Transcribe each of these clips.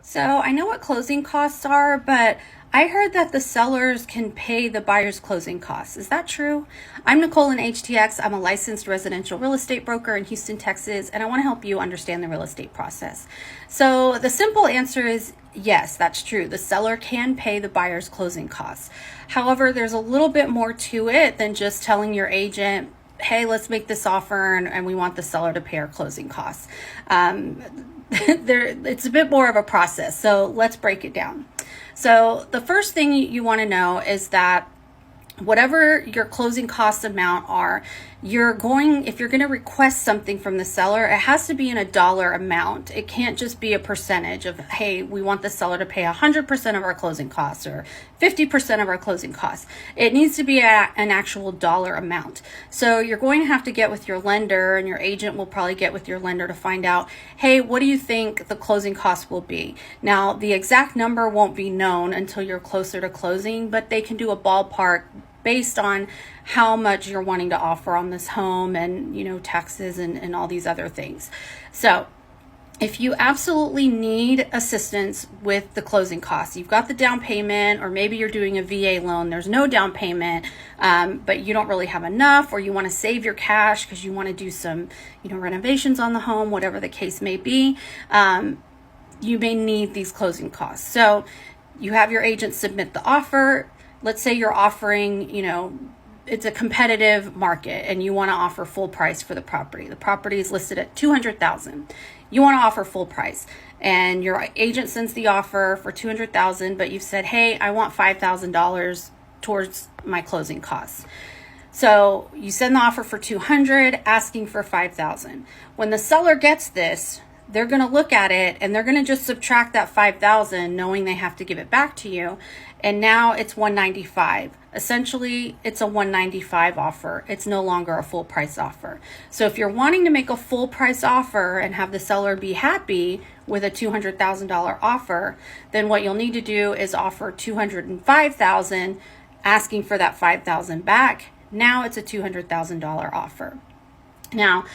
So I know what closing costs are, but I heard that the sellers can pay the buyer's closing costs. Is that true? I'm Nicole in HTX. I'm a licensed residential real estate broker in Houston, Texas, and I want to help you understand the real estate process. So the simple answer is yes, that's true. The seller can pay the buyer's closing costs. However, there's a little bit more to it than just telling your agent, hey, let's make this offer and we want the seller to pay our closing costs. It's a bit more of a process. So let's break it down. So the first thing you want to know is that whatever your closing cost amount are, if you're going to request something from the seller, it has to be in a dollar amount. It can't just be a percentage of, hey, we want the seller to pay 100% of our closing costs or 50% of our closing costs. It needs to be an actual dollar amount. So you're going to have to get with your lender, and your agent will probably get with your lender to find out, hey, what do you think the closing costs will be? Now, the exact number won't be known until you're closer to closing, but they can do a ballpark based on how much you're wanting to offer on this home and, taxes and all these other things. So if you absolutely need assistance with the closing costs, you've got the down payment, or maybe you're doing a VA loan, there's no down payment, but you don't really have enough, or you want to save your cash because you want to do some, renovations on the home, whatever the case may be, you may need these closing costs. So you have your agent submit the offer. Let's say you're offering, it's a competitive market and you want to offer full price for the property. The property is listed at $200,000. You want to offer full price, and your agent sends the offer for $200,000, but you've said, hey, I want $5,000 towards my closing costs. So you send the offer for $200,000, asking for $5,000. When the seller gets this, they're going to look at it and they're going to just subtract that $5,000, knowing they have to give it back to you. And now it's $195,000. Essentially, it's a $195,000 offer. It's no longer a full price offer. So if you're wanting to make a full price offer and have the seller be happy with a $200,000 offer, then what you'll need to do is offer $205,000, asking for that $5,000 back. Now it's a $200,000 offer. Now,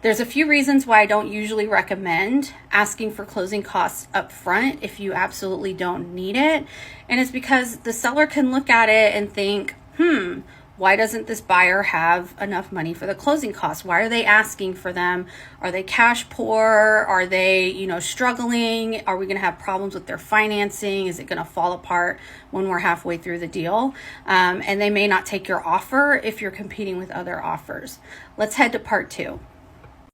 there's a few reasons why I don't usually recommend asking for closing costs up front if you absolutely don't need it. And it's because the seller can look at it and think, why doesn't this buyer have enough money for the closing costs? Why are they asking for them? Are they cash poor? Are they, struggling? Are we going to have problems with their financing? Is it going to fall apart when we're halfway through the deal? And they may not take your offer if you're competing with other offers. Let's head to part 2.